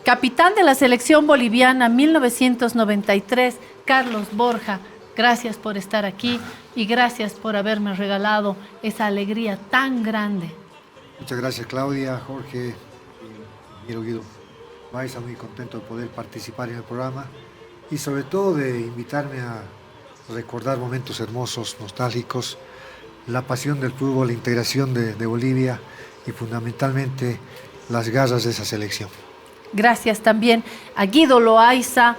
capitán de la selección boliviana 1993, Carlos Borja. Gracias por estar aquí y gracias por haberme regalado esa alegría tan grande. Muchas gracias, Claudia, Jorge y Guido Loaiza, muy contento de poder participar en el programa y sobre todo de invitarme a recordar momentos hermosos, nostálgicos, la pasión del fútbol, la integración de Bolivia y fundamentalmente las garras de esa selección. Gracias también a Guido Loaiza,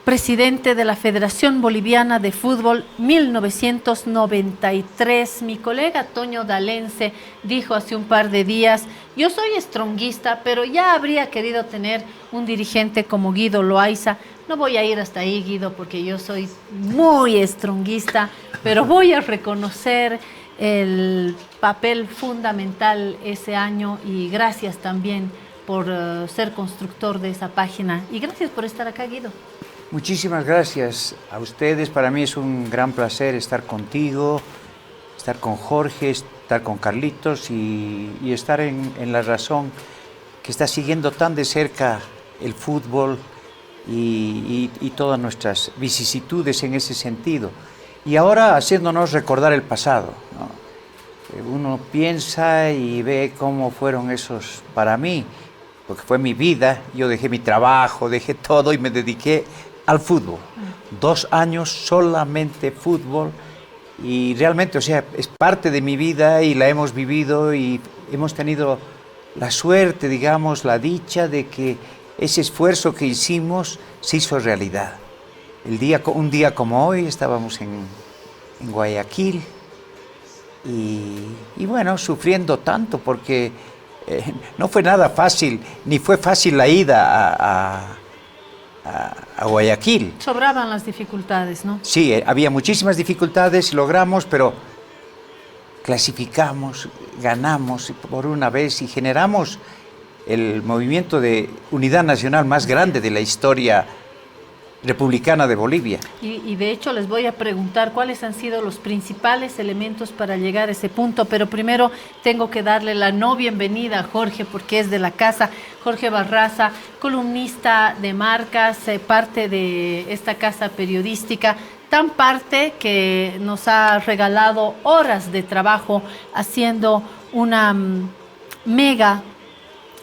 presidente de la Federación Boliviana de Fútbol 1993. Mi colega Toño Dalense dijo hace un par de días, yo soy stronguista, pero ya habría querido tener un dirigente como Guido Loaiza. No voy a ir hasta ahí, Guido, porque yo soy muy stronguista, pero voy a reconocer el papel fundamental ese año y gracias también por ser constructor de esa página. Y gracias por estar acá, Guido. Muchísimas gracias a ustedes. Para mí es un gran placer estar contigo, estar con Jorge, estar con Carlitos y estar en La Razón, que está siguiendo tan de cerca el fútbol y todas nuestras vicisitudes en ese sentido. Y ahora haciéndonos recordar el pasado, ¿no? Uno piensa y ve cómo fueron esos para mí, porque fue mi vida. Yo dejé mi trabajo, dejé todo y me dediqué al fútbol. 2 años solamente fútbol y realmente, o sea, es parte de mi vida y la hemos vivido y hemos tenido la suerte, digamos, la dicha de que ese esfuerzo que hicimos se hizo realidad. Un día como hoy estábamos en Guayaquil y bueno, sufriendo tanto porque no fue nada fácil, ni fue fácil la ida a Guayaquil. Sobraban las dificultades, ¿no? Sí, había muchísimas dificultades, logramos, pero clasificamos, ganamos por una vez y generamos el movimiento de unidad nacional más grande de la historia republicana de Bolivia. Y de hecho les voy a preguntar cuáles han sido los principales elementos para llegar a ese punto, pero primero tengo que darle la no bienvenida a Jorge porque es de la casa. Jorge Barraza, columnista de Marcas, parte de esta casa periodística, tan parte que nos ha regalado horas de trabajo haciendo una mega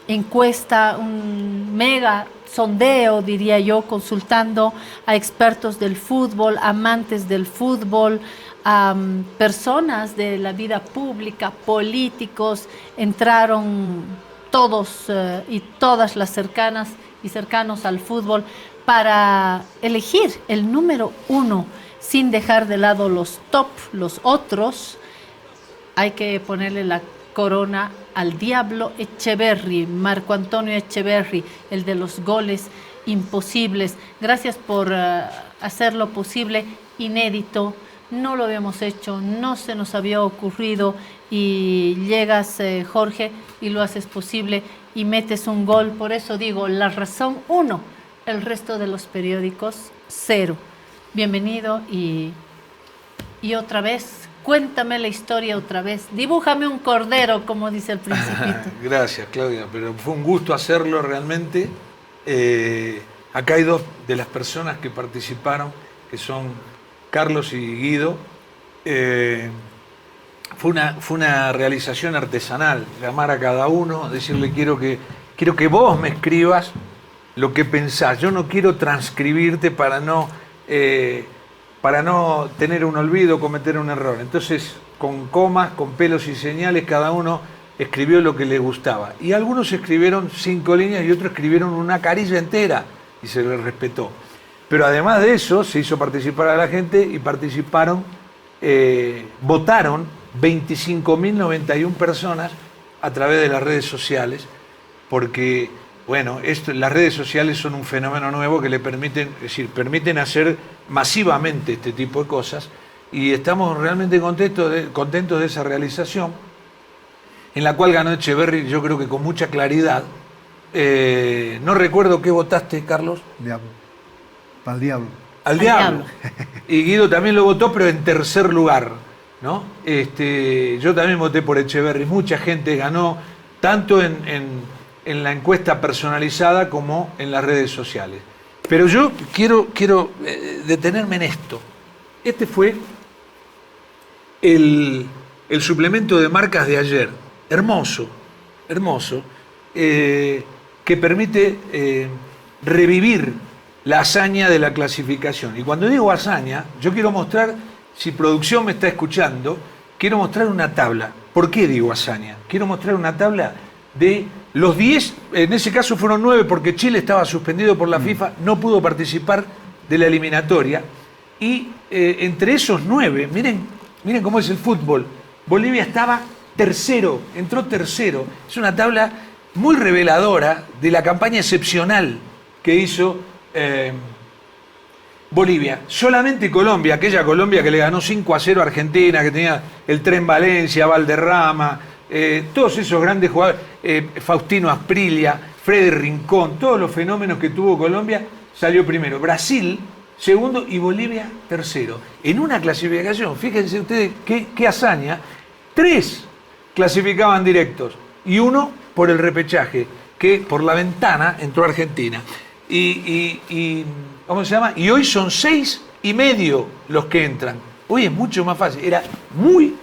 encuesta, un mega sondeo, diría yo, consultando a expertos del fútbol, amantes del fútbol, a personas de la vida pública, políticos. Entraron todos y todas las cercanas y cercanos al fútbol para elegir el número 1, sin dejar de lado los top, los otros. Hay que ponerle la corona al Diablo Echeverri, Marco Antonio Echeverri, el de los goles imposibles. Gracias por hacerlo posible, inédito, no lo habíamos hecho, no se nos había ocurrido y llegas, Jorge, y lo haces posible y metes un gol. Por eso digo, La Razón 1, el resto de los periódicos 0. Bienvenido y otra vez. Cuéntame la historia otra vez. Dibújame un cordero, como dice el Principito. Gracias, Claudia, pero fue un gusto hacerlo realmente. Acá hay 2 de las personas que participaron, que son Carlos y Guido. Fue una realización artesanal, llamar a cada uno, decirle quiero que vos me escribas lo que pensás. Yo no quiero transcribirte para no tener un olvido, cometer un error. Entonces, con comas, con pelos y señales, cada uno escribió lo que le gustaba. Y algunos escribieron 5 líneas y otros escribieron una carilla entera y se les respetó. Pero además de eso, se hizo participar a la gente y votaron 25.091 personas a través de las redes sociales, porque, bueno, las redes sociales son un fenómeno nuevo que le permiten hacer masivamente este tipo de cosas y estamos realmente contentos de esa realización, en la cual ganó Echeverri, yo creo que con mucha claridad. No recuerdo qué votaste, Carlos. Diablo. Al Diablo. Al Diablo. Y Guido también lo votó, pero en tercer lugar, ¿no? Yo también voté por Echeverri, mucha gente ganó, tanto en en la encuesta personalizada como en las redes sociales. Pero yo quiero detenerme en esto. Este fue el suplemento de marcas de ayer. Hermoso, hermoso, que permite revivir la hazaña de la clasificación. Y cuando digo hazaña, yo quiero mostrar, si producción me está escuchando, quiero mostrar una tabla. ¿Por qué digo hazaña? Quiero mostrar una tabla de los 10, en ese caso fueron 9 porque Chile estaba suspendido por la FIFA, no pudo participar de la eliminatoria. Y entre esos 9, miren cómo es el fútbol, Bolivia estaba tercero, entró tercero. Es una tabla muy reveladora de la campaña excepcional que hizo Bolivia. Solamente Colombia, aquella Colombia que le ganó 5-0 a Argentina, que tenía el Tren Valencia, Valderrama, todos esos grandes jugadores, Faustino Asprilla, Freddy Rincón, todos los fenómenos que tuvo Colombia, salió primero. Brasil, segundo, y Bolivia, tercero. En una clasificación, fíjense ustedes qué hazaña, 3 clasificaban directos y 1 por el repechaje, que por la ventana entró Argentina. ¿Cómo se llama? Y hoy son 6,5 los que entran. Hoy es mucho más fácil. Era muy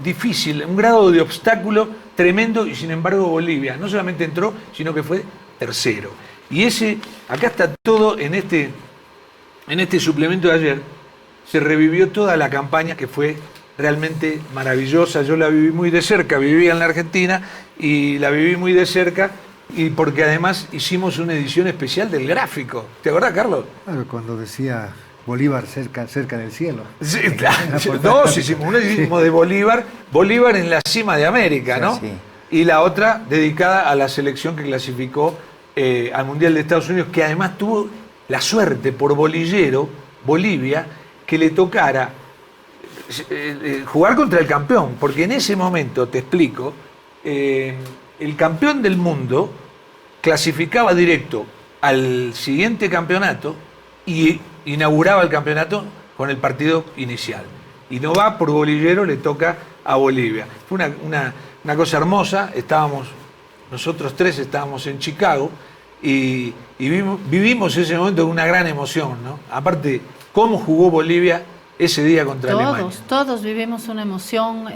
difícil, un grado de obstáculo tremendo, y sin embargo Bolivia no solamente entró, sino que fue tercero. Y acá está todo en este suplemento de ayer, se revivió toda la campaña que fue realmente maravillosa. Yo la viví muy de cerca, vivía en la Argentina y la viví muy de cerca, y porque además hicimos una edición especial del gráfico. ¿Te acordás, Carlos? Claro, cuando decía Bolívar cerca del cielo. Sí, claro. Dos hicimos, una hicimos de Bolívar en la cima de América, ¿no? Sí. Y la otra dedicada a la selección que clasificó al Mundial de Estados Unidos, que además tuvo la suerte por bolillero, Bolivia, que le tocara jugar contra el campeón, porque en ese momento, te explico, el campeón del mundo clasificaba directo al siguiente campeonato y inauguraba el campeonato con el partido inicial. Y no va por bolillero, le toca a Bolivia. Fue una cosa hermosa. Nosotros 3 estábamos en Chicago y vivimos ese momento con una gran emoción, ¿no? Aparte, cómo jugó Bolivia ese día contra Alemania. Todos vivimos una emoción.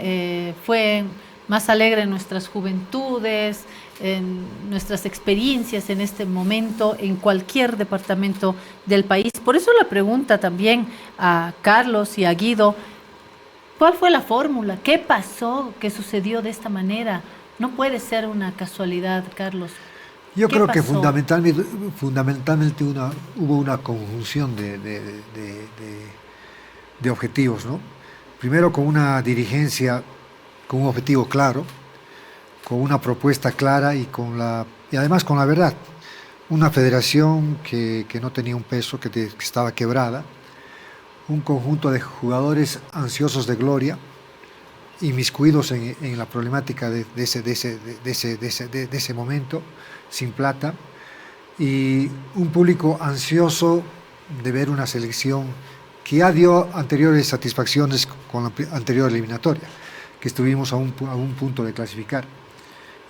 Fue más alegre en nuestras juventudes, en nuestras experiencias en este momento, en cualquier departamento del país. Por eso la pregunta también a Carlos y a Guido, ¿cuál fue la fórmula? ¿Qué pasó? ¿Qué sucedió de esta manera? No puede ser una casualidad, Carlos. Yo creo que pasó? fundamentalmente hubo una conjunción de objetivos, ¿no? Primero, con una dirigencia con un objetivo claro, con una propuesta clara y además con la verdad. Una federación que no tenía un peso, que estaba quebrada, un conjunto de jugadores ansiosos de gloria, inmiscuidos en la problemática de ese momento, sin plata, y un público ansioso de ver una selección que ya dio anteriores satisfacciones con la anterior eliminatoria, que estuvimos a un punto de clasificar.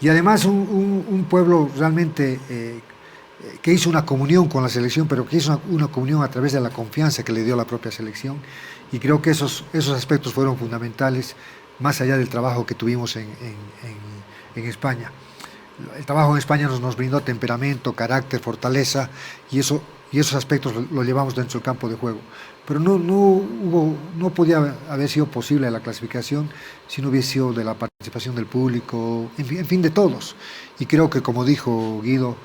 Y además un pueblo realmente que hizo una comunión con la selección, pero que hizo una comunión a través de la confianza que le dio la propia selección, y creo que esos aspectos fueron fundamentales, más allá del trabajo que tuvimos en España. El trabajo en España nos brindó temperamento, carácter, fortaleza, y esos aspectos lo llevamos dentro del campo de juego. Pero no podía haber sido posible la clasificación si no hubiese sido de la participación del público, en fin, de todos. Y creo que, como dijo Guido,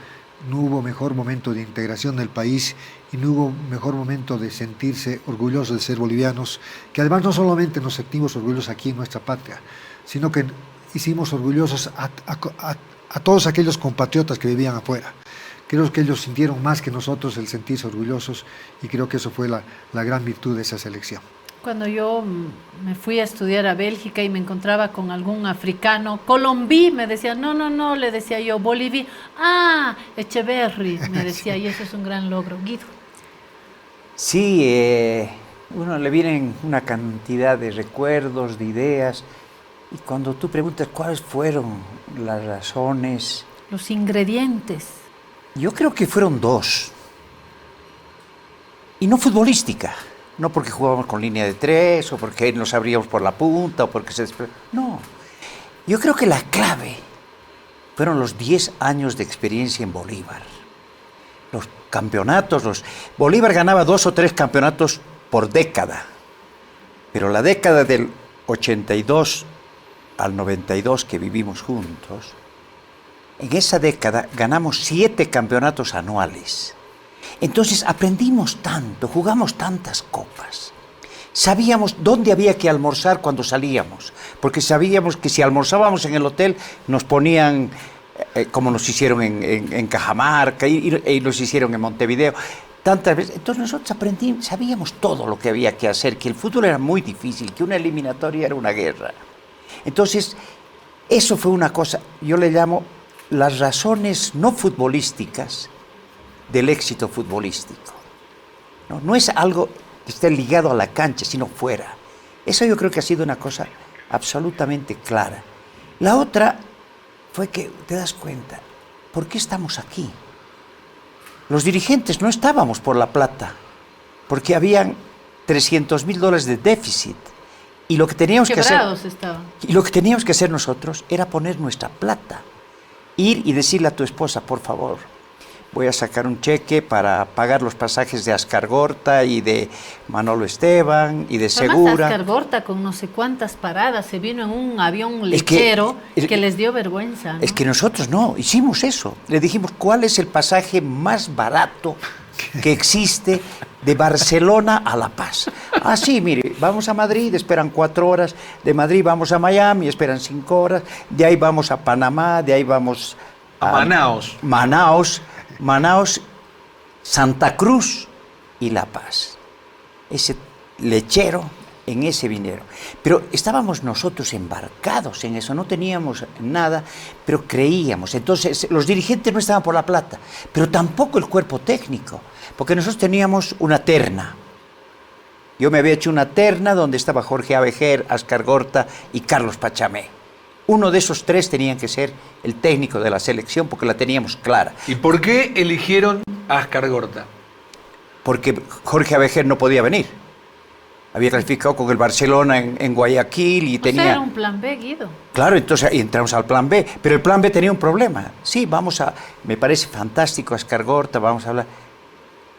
no hubo mejor momento de integración del país y no hubo mejor momento de sentirse orgullosos de ser bolivianos, que además no solamente nos sentimos orgullosos aquí en nuestra patria, sino que hicimos orgullosos a todos aquellos compatriotas que vivían afuera. Creo que ellos sintieron más que nosotros el sentirse orgullosos, y creo que eso fue la gran virtud de esa selección. Cuando yo me fui a estudiar a Bélgica y me encontraba con algún africano, Colombí, me decía, no, le decía yo, Bolivia, Echeverry, me decía, y eso es un gran logro. Guido. Sí, uno le vienen una cantidad de recuerdos, de ideas, y cuando tú preguntas cuáles fueron las razones, los ingredientes. Yo creo que fueron dos. Y no futbolística. No porque jugábamos con línea de tres, o porque nos abríamos por la punta, o porque No. Yo creo que la clave fueron los 10 años de experiencia en Bolívar. Los campeonatos, Bolívar ganaba 2 o 3 campeonatos por década. Pero la década del 82 al 92 que vivimos juntos, en esa década ganamos 7 campeonatos anuales. Entonces aprendimos tanto, jugamos tantas copas. Sabíamos dónde había que almorzar cuando salíamos, porque sabíamos que si almorzábamos en el hotel nos ponían, como nos hicieron en Cajamarca y nos hicieron en Montevideo, tantas veces. Entonces nosotros aprendimos, sabíamos todo lo que había que hacer, que el fútbol era muy difícil, que una eliminatoria era una guerra. Entonces, eso fue una cosa, yo le llamo las razones no futbolísticas del éxito futbolístico. No es algo que esté ligado a la cancha, sino fuera. Eso yo creo que ha sido una cosa absolutamente clara. La otra fue que te das cuenta, ¿por qué estamos aquí? Los dirigentes no estábamos por la plata, porque habían $300,000 de déficit. Y lo que teníamos que hacer, estaban. Y lo que teníamos que hacer nosotros era poner nuestra plata. Ir y decirle a tu esposa, por favor, voy a sacar un cheque para pagar los pasajes de Ascargorta y de Manolo Esteban y de Segura. Ascargorta con no sé cuántas paradas, se vino en un avión lechero que les dio vergüenza, ¿no? Es que nosotros no, hicimos eso. Le dijimos, ¿cuál es el pasaje más barato que existe de Barcelona a La Paz? Ah, sí, mire, vamos a Madrid, esperan 4 horas, de Madrid vamos a Miami, esperan 5 horas, de ahí vamos a Panamá, de ahí vamos a Manaos, Santa Cruz y La Paz. Ese lechero, en ese vinieron. Pero estábamos nosotros embarcados en eso, no teníamos nada, pero creíamos. Entonces, los dirigentes no estaban por la plata, pero tampoco el cuerpo técnico, porque nosotros teníamos una terna. Yo me había hecho una terna donde estaba Jorge Abejer, Ascargorta y Carlos Pachamé. Uno de esos 3 tenían que ser el técnico de la selección porque la teníamos clara. ¿Y por qué eligieron a Ascargorta? Porque Jorge Abejer no podía venir. Había clasificado con el Barcelona en Guayaquil y tenía... Sea, era un plan B, Guido. Claro, entonces entramos al plan B, pero el plan B tenía un problema. Sí, me parece fantástico Ascargorta, vamos a hablar...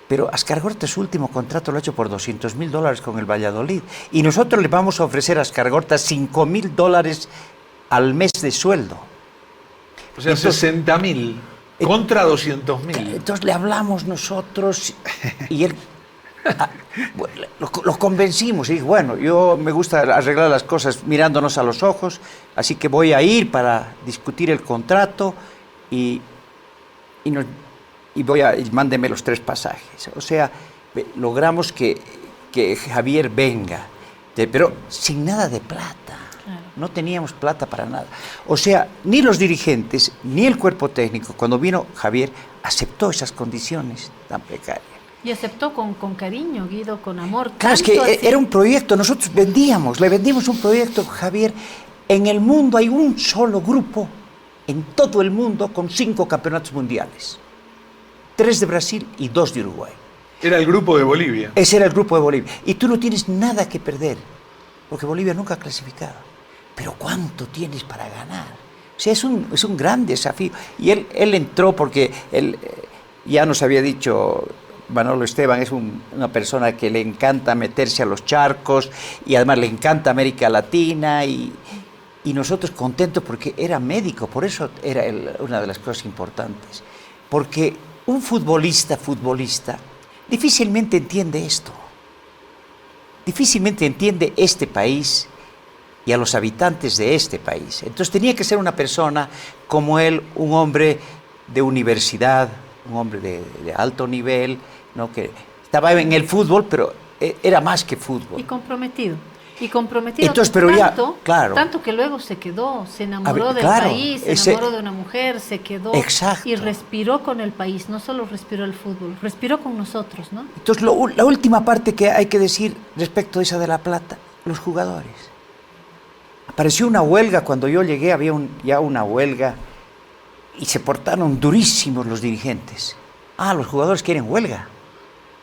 Pero Ascargorta su último contrato lo ha hecho por $200,000 con el Valladolid. Y nosotros le vamos a ofrecer a Ascargorta $5,000 al mes de sueldo. O sea, 60.000 contra 200.000. Entonces le hablamos nosotros y él... lo convencimos y dijo, bueno, yo me gusta arreglar las cosas mirándonos a los ojos, así que voy a ir para discutir el contrato y mándeme los 3 pasajes. O sea, logramos que Javier venga, pero sin nada de plata. Claro. No teníamos plata para nada. O sea, ni los dirigentes, ni el cuerpo técnico, cuando vino Javier, aceptó esas condiciones tan precarias. Y aceptó con cariño, Guido, con amor. Claro, es que era un proyecto, nosotros le vendimos un proyecto, Javier. En el mundo hay un solo grupo, en todo el mundo, con 5 campeonatos mundiales. 3 de Brasil y 2 de Uruguay. Era el grupo de Bolivia. Ese era el grupo de Bolivia. Y tú no tienes nada que perder, porque Bolivia nunca ha clasificado. Pero ¿cuánto tienes para ganar? O sea, es un gran desafío. Y él entró porque él ya nos había dicho... Manolo Esteban es una persona que le encanta meterse a los charcos y además le encanta América Latina y nosotros contentos porque era médico, por eso era una de las cosas importantes. Porque un futbolista difícilmente entiende esto, difícilmente entiende este país y a los habitantes de este país. Entonces tenía que ser una persona como él, un hombre de universidad, un hombre de alto nivel, ¿no? Que estaba en el fútbol, pero era más que fútbol. Y comprometido. Entonces, pero tanto, ya, claro. Tanto que luego se quedó, se enamoró del país, se enamoró de una mujer, se quedó. Exacto. Y respiró con el país, no solo respiró el fútbol, respiró con nosotros, ¿no? Entonces, la última parte que hay que decir respecto a esa de la plata, los jugadores. Apareció una huelga, cuando yo llegué había ya una huelga y se portaron durísimos los dirigentes. Los jugadores quieren huelga.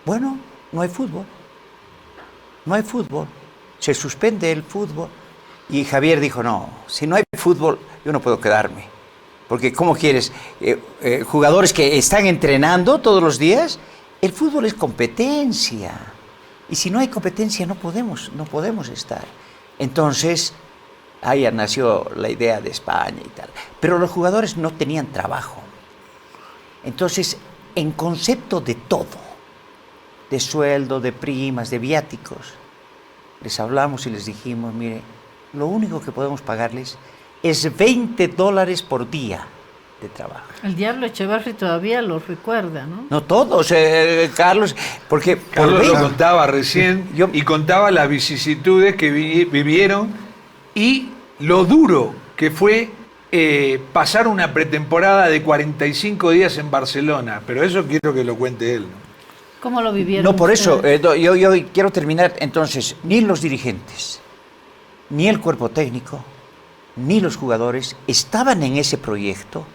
Bueno, no hay fútbol. No hay fútbol. Se suspende el fútbol. Y Javier dijo, no, si no hay fútbol, yo no puedo quedarme. Porque ¿cómo quieres? Jugadores que están entrenando todos los días, el fútbol es competencia. Y si no hay competencia, no podemos estar. Entonces, ahí nació la idea de España y tal. Pero los jugadores no tenían trabajo. Entonces, en concepto de todo, de sueldo, de primas, de viáticos, les hablamos y les dijimos, mire, lo único que podemos pagarles es $20 por día de trabajo. El Diablo Echevarri todavía lo recuerda, ¿no? No todos, Carlos, porque... Carlos lo contaba recién y contaba las vicisitudes que vivieron y lo duro que fue pasar una pretemporada de 45 días en Barcelona. Pero eso quiero que lo cuente él, ¿no? ¿Cómo lo vivieron? No, por eso, ustedes? yo quiero terminar. Entonces, ni los dirigentes, ni el cuerpo técnico, ni los jugadores estaban en ese proyecto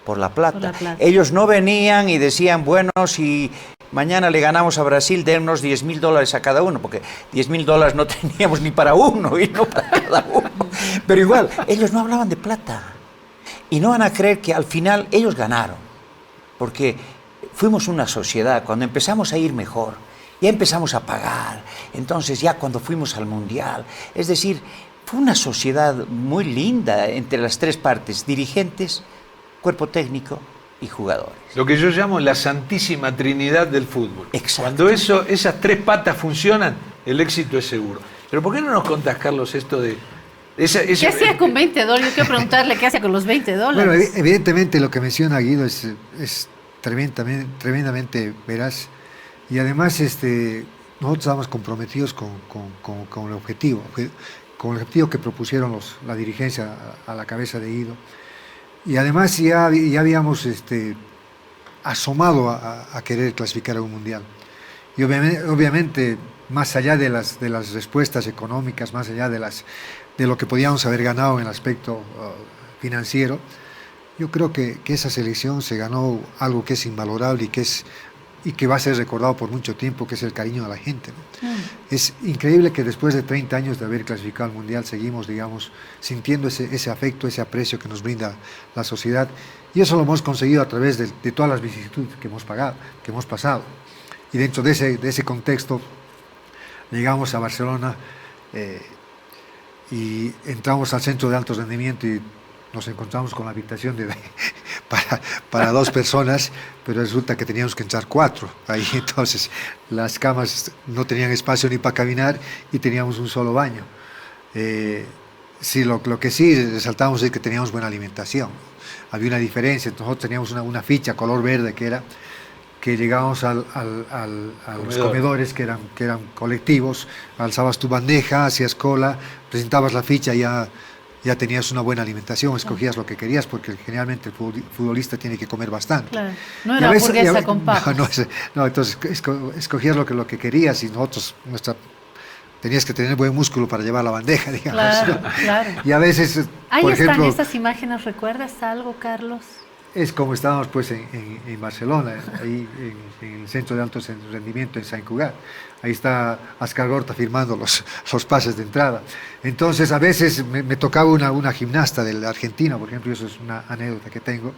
por la plata. Por la plata. Ellos no venían y decían, bueno, si mañana le ganamos a Brasil, dennos $10,000 a cada uno, porque $10,000 no teníamos ni para uno y no para cada uno. Pero igual, ellos no hablaban de plata. Y no van a creer que al final ellos ganaron, porque fuimos una sociedad. Cuando empezamos a ir mejor, ya empezamos a pagar. Entonces ya cuando fuimos al Mundial, es decir, fue una sociedad muy linda entre las tres partes, dirigentes, cuerpo técnico y jugadores. Lo que yo llamo la santísima trinidad del fútbol. Exacto. Cuando esas tres patas funcionan, el éxito es seguro. Pero ¿por qué no nos contás, Carlos, esto de... ¿Qué hacía con $20? Yo quiero preguntarle qué hacía con los $20. Bueno, evidentemente lo que menciona Guido es tremendamente veraz. Y además nosotros estábamos comprometidos con el objetivo que propusieron la dirigencia a la cabeza de Guido. Y además ya habíamos asomado a querer clasificar a un mundial. Y obviamente más allá de las respuestas económicas, más allá de lo que podíamos haber ganado en el aspecto financiero, yo creo que esa selección se ganó algo que es invalorable y que va a ser recordado por mucho tiempo, que es el cariño de la gente, ¿no? Es increíble que después de 30 años de haber clasificado al Mundial seguimos, digamos, sintiendo ese afecto, ese aprecio que nos brinda la sociedad, y eso lo hemos conseguido a través de todas las vicisitudes que hemos pasado. Y dentro de ese contexto llegamos a Barcelona y entramos al centro de alto rendimiento y nos encontramos con la habitación para 2 personas, pero resulta que teníamos que entrar 4 ahí. Entonces las camas no tenían espacio ni para caminar y teníamos un solo baño. Sí, lo que sí resaltábamos es que teníamos buena alimentación. Había una diferencia. Nosotros teníamos una ficha color verde que llegábamos a los comedores que eran colectivos, alzabas tu bandeja, hacías cola, presentabas la ficha y ya tenías una buena alimentación, escogías lo que querías, porque generalmente el futbolista tiene que comer bastante. Claro. No era hamburguesa con papas. No, entonces escogías lo que querías y nosotros, tenías que tener buen músculo para llevar la bandeja, digamos. Claro, ¿no? claro. Y a veces, Ahí por están ejemplo, estas imágenes, ¿recuerdas algo, Carlos? es como estábamos pues en Barcelona, ahí en el centro de alto rendimiento en Sant Cugat. Ahí está Ascar Gorta firmando los pases de entrada. Entonces a veces me tocaba una gimnasta de la Argentina, por ejemplo, eso es una anécdota que tengo,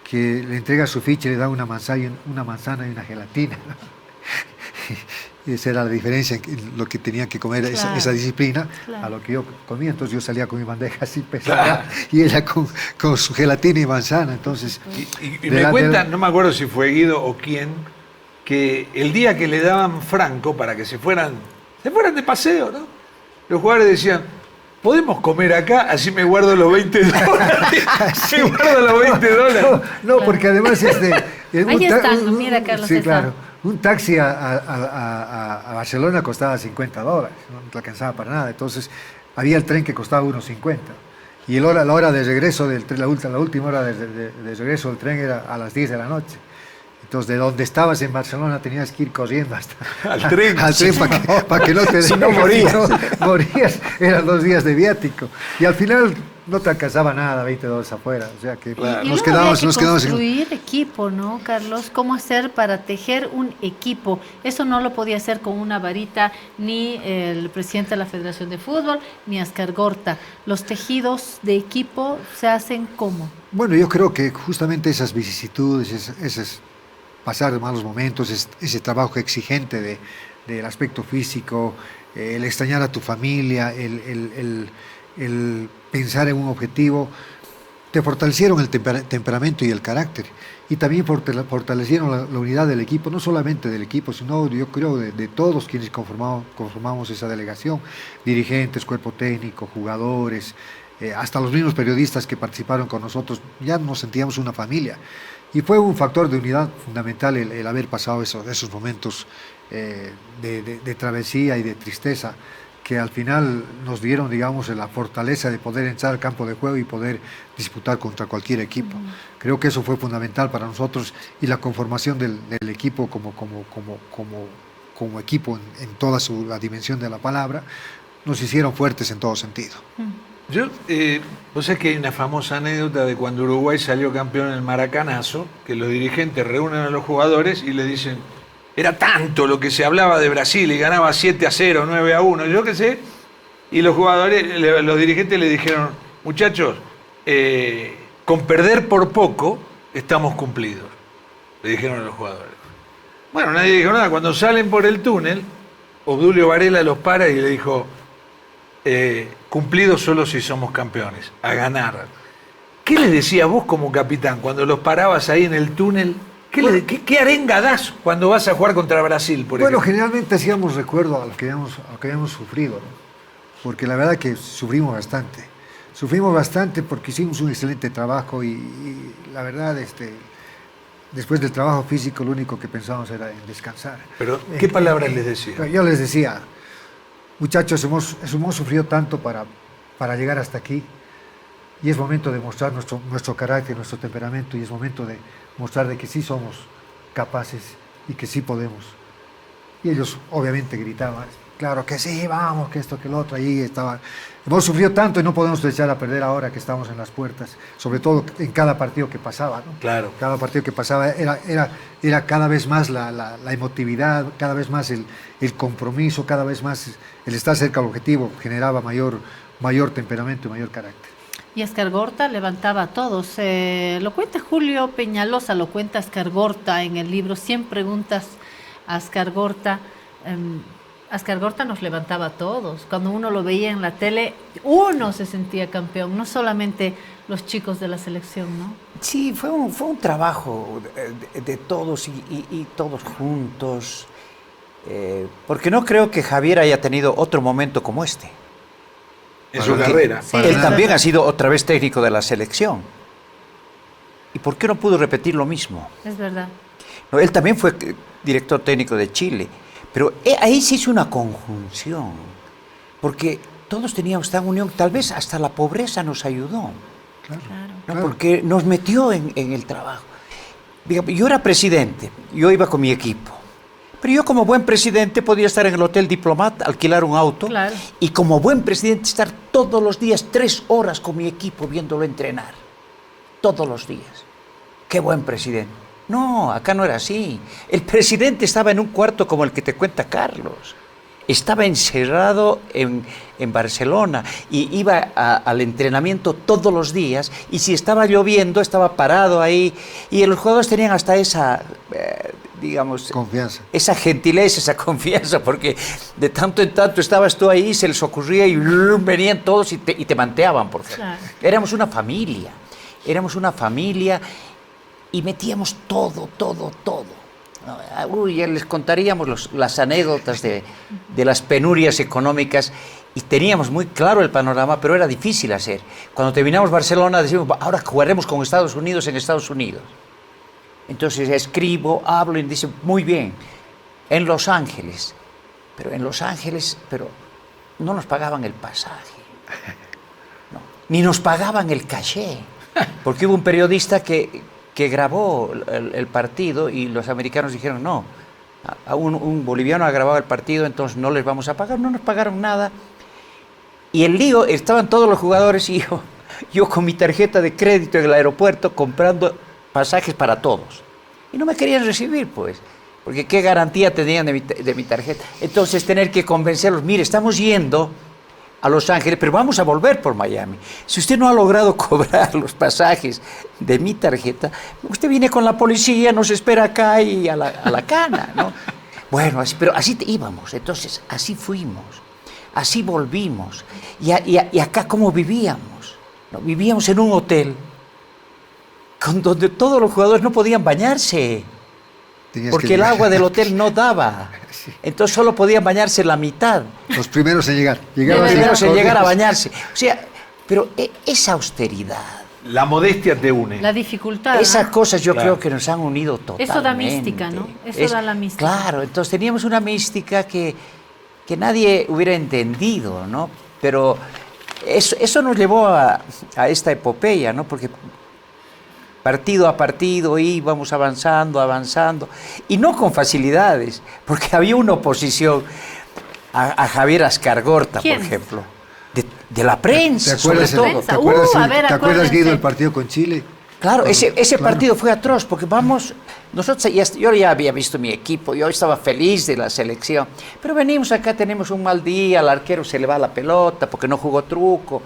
que le entrega su ficha y le da una manzana y una gelatina. Y esa era la diferencia en lo que tenía que comer, claro, esa disciplina, claro, a lo que yo comía. Entonces yo salía con mi bandeja así pesada, claro, y ella con su gelatina y manzana. Entonces, y me cuentan, no me acuerdo si fue Guido o quién, que el día que le daban franco para que se fueran de paseo, ¿no? Los jugadores decían: ¿podemos comer acá? Así me guardo los $20. Sí. Me guardo los $20. No, porque además ahí están, mira, Carlos. Sí, claro. Un taxi a Barcelona costaba $50, no te alcanzaba para nada. Entonces había el tren que costaba $1.50. Y la hora de regreso del tren, la última hora de regreso del tren era a las 10 de la noche. Entonces, de donde estabas en Barcelona tenías que ir corriendo hasta al tren para que no te si no morías. morías, eran 2 días de viático. Y al final no te alcanzaba nada, 20 dólares afuera. O sea que Claro. Y nos luego había quedamos, que nos quedamos en... construir equipo, ¿no, Carlos? ¿Cómo hacer para tejer un equipo? Eso no lo podía hacer con una varita ni el presidente de la Federación de Fútbol, ni Ascar Gorta. Los tejidos de equipo se hacen ¿cómo? Bueno, yo creo que justamente esas vicisitudes, esas pasar de malos momentos, ese trabajo exigente del aspecto físico, el extrañar a tu familia, el pensar en un objetivo, te fortalecieron el temperamento y el carácter. Y también fortalecieron la unidad del equipo, no solamente del equipo, sino yo creo de todos quienes conformamos esa delegación, dirigentes, cuerpo técnico, jugadores, hasta los mismos periodistas que participaron con nosotros, ya nos sentíamos una familia. Y fue un factor de unidad fundamental el haber pasado esos momentos de travesía y de tristeza, que al final nos dieron, digamos, la fortaleza de poder entrar al campo de juego y poder disputar contra cualquier equipo. Creo que eso fue fundamental para nosotros, y la conformación del equipo como equipo en toda la dimensión de la palabra, nos hicieron fuertes en todo sentido. Yo, vos sabés que hay una famosa anécdota de cuando Uruguay salió campeón en el Maracanazo, que los dirigentes reúnen a los jugadores y le dicen, era tanto lo que se hablaba de Brasil y ganaba 7-0, 9-1, yo qué sé, y los jugadores, los dirigentes le dijeron, muchachos, con perder por poco estamos cumplidos, le dijeron a los jugadores. Bueno, nadie dijo nada. Cuando salen por el túnel, Obdulio Varela los para y le dijo, cumplidos solo si somos campeones, a ganar. ¿Qué les decías vos como capitán cuando los parabas ahí en el túnel? ¿Qué arenga das cuando vas a jugar contra Brasil, por ejemplo? Bueno, generalmente hacíamos recuerdo a lo que habíamos sufrido, ¿no? Porque la verdad que sufrimos bastante. Sufrimos bastante porque hicimos un excelente trabajo y la verdad, después del trabajo físico, lo único que pensábamos era en descansar. Pero, ¿qué palabras les decía? Yo les decía, muchachos, hemos sufrido tanto para llegar hasta aquí, y es momento de mostrar nuestro carácter, nuestro temperamento, y es momento de mostrar de que sí somos capaces y que sí podemos. Y ellos obviamente gritaban, claro que sí, vamos, que esto, que lo otro, ahí estaba. Hemos sufrido tanto y no podemos echar a perder ahora que estamos en las puertas, sobre todo en cada partido que pasaba, ¿no? Claro. Cada partido que pasaba era cada vez más la emotividad, cada vez más el compromiso, cada vez más el estar cerca del objetivo, generaba mayor temperamento y mayor carácter. Y Ascar Gorta levantaba a todos. Lo cuenta Julio Peñalosa, lo cuenta Ascar Gorta en el libro 100 preguntas a Ascar Gorta. Ascar Gorta nos levantaba a todos. Cuando uno lo veía en la tele, uno se sentía campeón, no solamente los chicos de la selección, ¿no? Sí, fue un trabajo de todos y todos juntos, porque no creo que Javier haya tenido otro momento como este. En su carrera. Sí, Él también verdad. ha sido otra vez técnico de la selección. ¿Y por qué no pudo repetir lo mismo? Es verdad. No, él también fue director técnico de Chile, pero ahí se hizo una conjunción, porque todos teníamos esta unión, tal vez hasta la pobreza nos ayudó, Claro. ¿no? Porque nos metió en el trabajo. Digamos, yo era presidente, yo iba con mi equipo, pero yo como buen presidente podía estar en el Hotel Diplomat, alquilar un auto, Claro. y como buen presidente estar todos los días 3 horas con mi equipo viéndolo entrenar, todos los días. ¡Qué buen presidente! No, acá no era así. El presidente estaba en un cuarto como el que te cuenta Carlos. Estaba encerrado en Barcelona y iba al entrenamiento todos los días, y si estaba lloviendo estaba parado ahí, y los jugadores tenían hasta esa, digamos, Confianza. esa gentileza, esa confianza, porque de tanto en tanto estabas tú ahí, se les ocurría y venían todos y te manteaban por fuera. Claro. Éramos una familia y metíamos todo. Uy, ya les contaríamos las anécdotas de las penurias económicas, y teníamos muy claro el panorama, pero era difícil hacer. Cuando terminamos Barcelona decimos, ahora jugaremos con Estados Unidos en Estados Unidos. Entonces escribo, hablo y dice, muy bien, en Los Ángeles, pero no nos pagaban el pasaje, no, ni nos pagaban el caché, porque hubo un periodista que grabó el partido y los americanos dijeron, no, un boliviano ha grabado el partido, entonces no les vamos a pagar, no nos pagaron nada. Y el lío, estaban todos los jugadores y yo con mi tarjeta de crédito en el aeropuerto comprando pasajes para todos. Y no me querían recibir, pues, porque qué garantía tenían de mi tarjeta. Entonces tener que convencerlos, mire, estamos yendo a Los Ángeles, pero vamos a volver por Miami. Si usted no ha logrado cobrar los pasajes de mi tarjeta, usted viene con la policía, nos espera acá y a la cana, ¿no? Bueno, pero así íbamos, entonces así fuimos, así volvimos. Y acá, ¿cómo vivíamos? ¿No? Vivíamos en un hotel donde todos los jugadores no podían bañarse, porque el agua del hotel no daba. Sí. Entonces solo podían bañarse la mitad. Los primeros en llegar. Los primeros en llegar a bañarse. O sea, pero esa austeridad, La modestia te une. La dificultad. esas ¿no? cosas yo Claro. creo que nos han unido totalmente. Eso da mística, ¿no? Eso da la mística. Claro, entonces teníamos una mística que nadie hubiera entendido, ¿no? Pero eso nos llevó a esta epopeya, ¿no? Porque partido a partido íbamos avanzando, y no con facilidades, porque había una oposición a Javier Ascargorta, ¿Quién? por ejemplo, de la prensa, ¿Te acuerdas, sobre todo. ¿te acuerdas, A ver, ¿te acuerdas acuérdense. Guido, el partido con Chile? Claro, ese Claro. partido fue atroz, porque nosotros yo ya había visto mi equipo, yo estaba feliz de la selección, pero venimos acá, tenemos un mal día, al arquero se le va la pelota porque no jugó truco,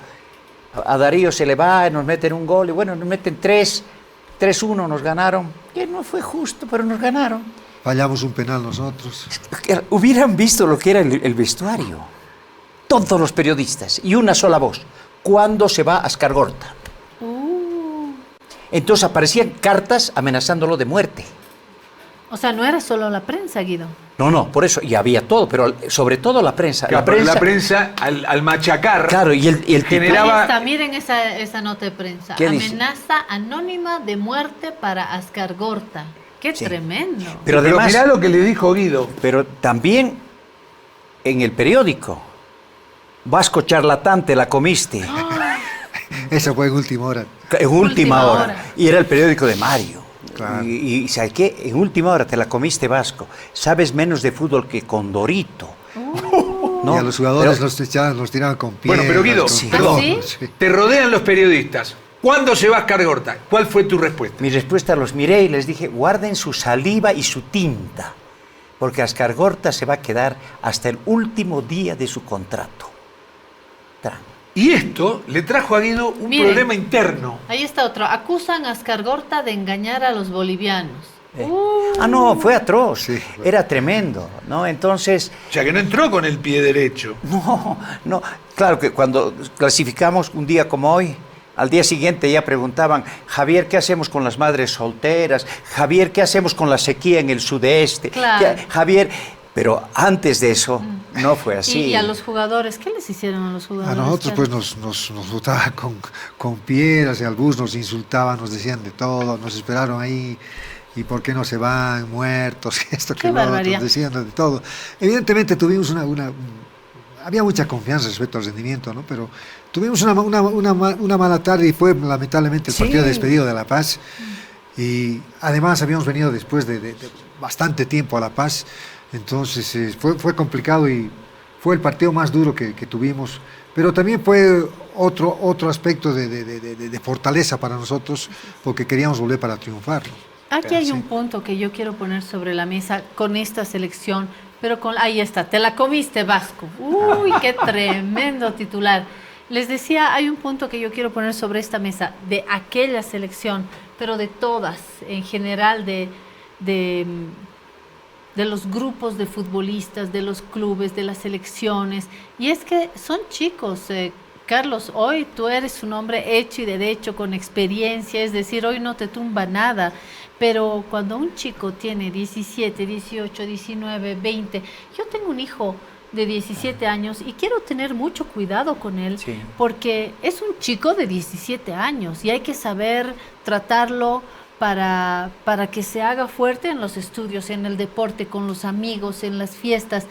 a Darío se le va, nos meten un gol, y bueno, nos meten 3-1, nos ganaron, que no fue justo, pero nos ganaron. Fallamos un penal nosotros. Hubieran visto lo que era el vestuario, todos los periodistas, y una sola voz, ¿cuándo se va Ascargorta? Entonces aparecían cartas amenazándolo de muerte. O sea, no era solo la prensa, Guido. No, por eso, y había todo, pero sobre todo la prensa. Claro, pero la prensa, al machacar, claro, y el generaba- Ahí está, miren esa nota de prensa. ¿Qué dice? Amenaza anónima de muerte para Ascargorta. ¡Qué Sí. tremendo! Pero Pero además, mirá lo que le dijo Guido. pero también en el periódico, Vasco charlatán, te la comiste, Esa fue en última hora. en última Última hora. hora. Y era el periódico de Mario. Claro. Y ¿sabes qué? En última hora te la comiste, Vasco. Sabes menos de fútbol que Condorito. ¿no? Y a los jugadores Pero- los tiraban con piedras. Bueno, pero Guido, con Sí. todo, ¿Ah, sí? sí. Te rodean los periodistas. ¿Cuándo se va Ascargorta? ¿Cuál fue tu respuesta? Mi respuesta los miré y les dije, guarden su saliva y su tinta, porque Ascargorta se va a quedar hasta el último día de su contrato. Y esto le trajo a Guido un Miren. problema interno. Ahí está otro. Acusan a Ascargorta de engañar a los bolivianos. No, fue atroz, Sí. era tremendo, ¿no? Entonces, O sea, que no entró con el pie derecho. no, claro que cuando clasificamos un día como hoy, al día siguiente ya preguntaban, Javier, ¿qué hacemos con las madres solteras? Javier, ¿qué hacemos con la sequía en el sudeste? Claro. Javier, pero antes de eso no fue así. Y a los jugadores, ¿qué les hicieron a los A jugadores? nosotros Carlos? pues nos botaban con piedras y al bus nos insultaban, nos decían de todo, nos esperaron ahí y por qué no se van muertos, esto Qué que lo otro, barbaridad. nos decían de todo. Evidentemente tuvimos había mucha confianza respecto al rendimiento, ¿no? Pero tuvimos una mala tarde y fue lamentablemente el Sí. partido de despedido de La Paz. Y además habíamos venido después de bastante tiempo a La Paz, entonces fue complicado y fue el partido más duro que tuvimos, pero también fue otro aspecto de fortaleza para nosotros, porque queríamos volver para triunfar, ¿no? Aquí hay Sí. un punto que yo quiero poner sobre la mesa con esta selección, pero ahí está, te la comiste, Vasco. Uy, qué tremendo titular. Les decía, hay un punto que yo quiero poner sobre esta mesa de aquella selección, pero de todas, en general, de los grupos de futbolistas, de los clubes, de las selecciones. Y es que son chicos, Carlos, hoy tú eres un hombre hecho y derecho, con experiencia, es decir, hoy no te tumba nada. Pero cuando un chico tiene 17, 18, 19, 20, yo tengo un hijo de 17 años y quiero tener mucho cuidado con él, Sí. porque es un chico de 17 años y hay que saber tratarlo para que se haga fuerte en los estudios, en el deporte, con los amigos, en las fiestas.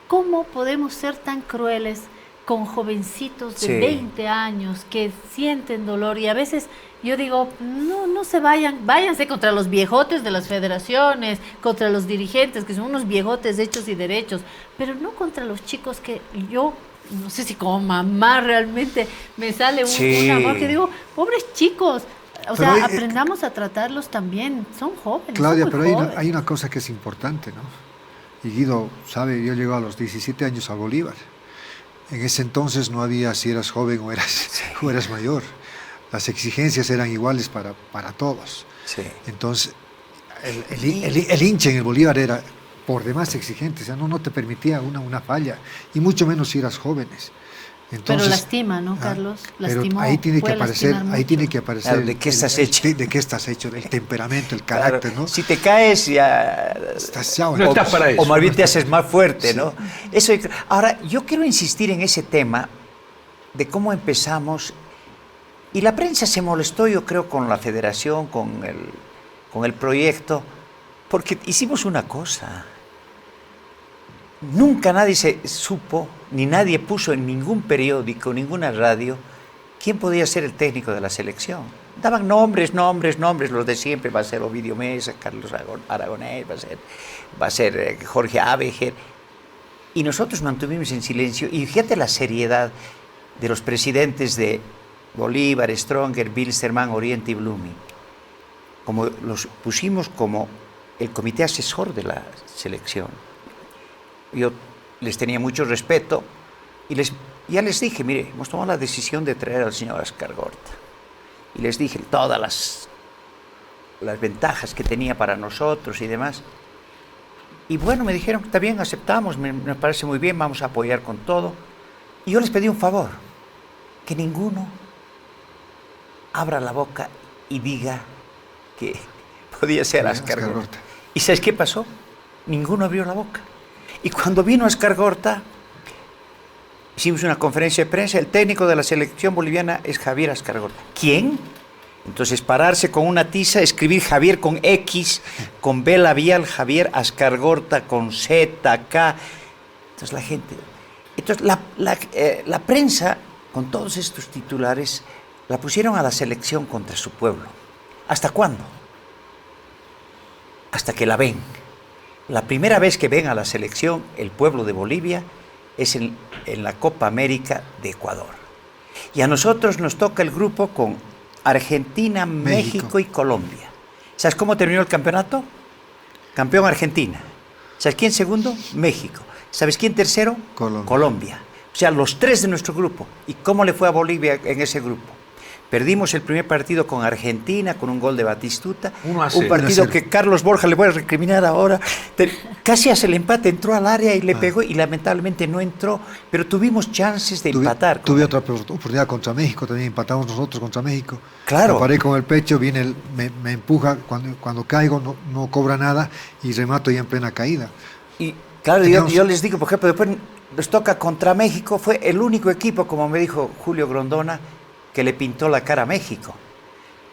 ¿Cómo podemos ser tan crueles con jovencitos de Sí. 20 años que sienten dolor? Y a veces yo digo, no se vayan, váyanse contra los viejotes de las federaciones, contra los dirigentes, que son unos viejotes hechos y derechos, pero no contra los chicos que yo no sé si como mamá realmente me sale Sí. un amor que digo, pobres chicos. O Pero sea, hay- aprendamos a tratarlos también. Son jóvenes. Claudia, son pero muy hay jóvenes. hay una cosa que es importante, ¿no? Y Guido sabe, yo llegué a los 17 años a Bolívar. En ese entonces no había si eras joven o eras mayor. Las exigencias eran iguales para todos. Sí. Entonces, el hincha en el Bolívar era por demás exigente, o sea, no te permitía una falla, y mucho menos si eras jóvenes. Entonces, Pero lastima, ¿no, Carlos? pero Lastimó, ahí tiene que puede aparecer, lastimar ahí mucho. tiene que aparecer Claro, ¿de qué estás hecho? de qué estás hecho, del temperamento, el Claro, carácter, ¿no? si te caes ya... Estás chao, No estás para eso. O más bien te haces más fuerte, ¿no? Eso, ahora, yo quiero insistir en ese tema de cómo empezamos. Y la prensa se molestó, yo creo, con la federación, con el proyecto, porque hicimos una cosa. Nunca nadie se supo, ni nadie puso en ningún periódico, ninguna radio, quién podía ser el técnico de la selección. Daban nombres, los de siempre, va a ser Ovidio Mesa, Carlos Aragonés, va a ser Jorge Abejer. Y nosotros mantuvimos en silencio, y fíjate la seriedad de los presidentes de Bolívar, Stronger, Bilsterman, Oriente y Blooming. Como los pusimos como el comité asesor de la selección. Yo les tenía mucho respeto y ya les dije, mire, hemos tomado la decisión de traer al señor Ascargorta. Y les dije todas las ventajas que tenía para nosotros y demás. Y bueno, me dijeron, está bien, aceptamos, me parece muy bien, vamos a apoyar con todo. Y yo les pedí un favor, que ninguno abra la boca y diga que podía ser Ascargorta. Ascargorta. ¿Y sabes qué pasó? Ninguno abrió la boca. Y cuando vino Ascargorta, hicimos una conferencia de prensa, el técnico de la selección boliviana es Javier Ascargorta. ¿Quién? Entonces pararse con una tiza, escribir Javier con X, con B labial, Javier Ascargorta con Z, K. Entonces la gente... Entonces la prensa, con todos estos titulares, la pusieron a la selección contra su pueblo. ¿Hasta cuándo? Hasta que la ven. La primera vez que ven a la selección, el pueblo de Bolivia, es en la Copa América de Ecuador. Y a nosotros nos toca el grupo con Argentina, México y Colombia. ¿Sabes cómo terminó el campeonato? Campeón Argentina. ¿Sabes quién segundo? México. ¿Sabes quién tercero? Colombia. O sea, los tres de nuestro grupo. ¿Y cómo le fue a Bolivia en ese grupo? Perdimos el primer partido con Argentina, con un gol de Batistuta. 1-0. Un partido que Carlos Borja, le voy a recriminar ahora, casi hace el empate, entró al área y le pegó y lamentablemente no entró, pero tuvimos chances de empatar. Tuve otra oportunidad contra México, también empatamos nosotros contra México. Claro. Me paré con el pecho, viene me empuja, cuando caigo no cobra nada y remato ya en plena caída. Y claro, yo les digo, por ejemplo, después nos toca contra México, fue el único equipo, como me dijo Julio Grondona, que le pintó la cara a México.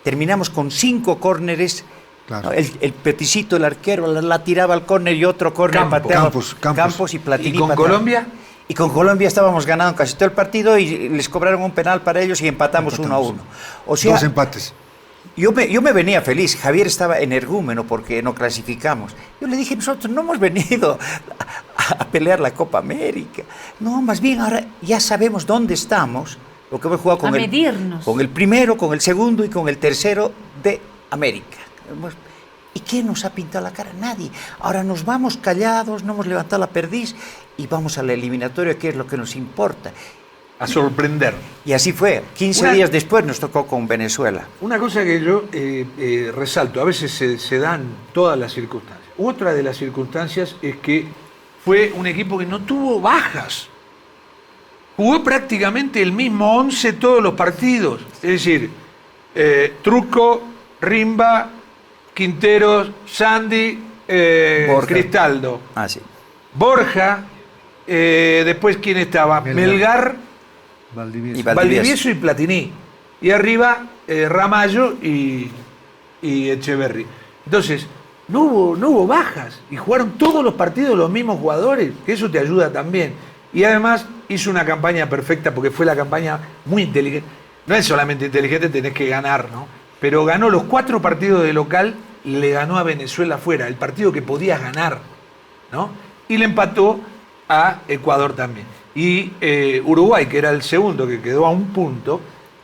Terminamos con 5 córneres. Claro. ¿No? El peticito, el arquero, la tiraba al córner y otro córner pateaba. Campos y Platini. ¿Y con pateaba. Colombia? Y con Colombia estábamos ganando casi todo el partido y les cobraron un penal para ellos y empatamos 1-1. O sea, 2 empates. Yo me venía feliz. Javier estaba energúmeno porque no clasificamos. Yo le dije, nosotros no hemos venido a pelear la Copa América. No, más bien ahora ya sabemos dónde estamos. Porque hemos jugado con el primero, con el segundo y con el tercero de América. ¿Y quién nos ha pintado la cara? Nadie. Ahora nos vamos callados, no hemos levantado la perdiz y vamos a la eliminatoria, que es lo que nos importa. A sorprender. Y así fue. 15 días después nos tocó con Venezuela. Una cosa que yo resalto, a veces se dan todas las circunstancias. Otra de las circunstancias es que fue un equipo que no tuvo bajas. Jugó prácticamente el mismo 11 todos los partidos. Es decir, Truco, Rimba, Quinteros, Sandy, Cristaldo. Ah, sí. Borja, después ¿quién estaba? Melgar, Valdivieso y Platini. Y arriba Ramallo y Echeverry. Entonces, no hubo bajas. Y jugaron todos los partidos los mismos jugadores, que eso te ayuda también. Y además hizo una campaña perfecta porque fue la campaña muy inteligente. No es solamente inteligente, tenés que ganar, ¿no? Pero ganó los 4 partidos de local, le ganó a Venezuela afuera, el partido que podías ganar, ¿no? Y le empató a Ecuador también. y Uruguay, que era el segundo, que quedó a un punto,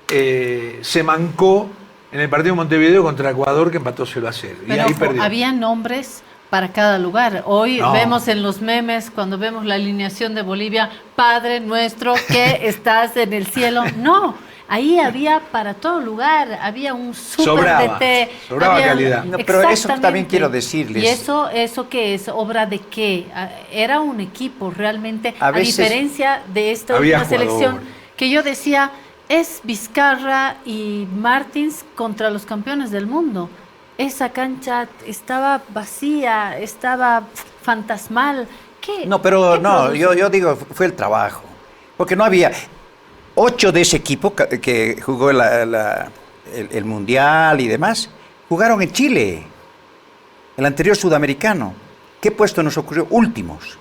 se mancó en el partido de Montevideo contra Ecuador, que empató 0-0. Y Pero ahí perdió. había nombres para cada lugar. Hoy No. vemos en los memes, cuando vemos la alineación de Bolivia, Padre nuestro que estás en el cielo. No, ahí había para todo lugar, había un súper Sobraba, DT. sobraba calidad. No, pero eso Exactamente. también quiero decirles. ¿Y eso qué es? ¿Obra de qué? Era un equipo realmente, A a veces diferencia de esta había última selección, jugadores. que yo decía, es Vizcarra y Martins contra los campeones del mundo. Esa cancha estaba vacía, estaba fantasmal. ¿Qué? No, pero qué no, produce? yo digo, fue el trabajo. Porque no había 8 de ese equipo que jugó el Mundial y demás, jugaron en Chile, el anterior sudamericano. ¿Qué puesto nos ocurrió? Últimos.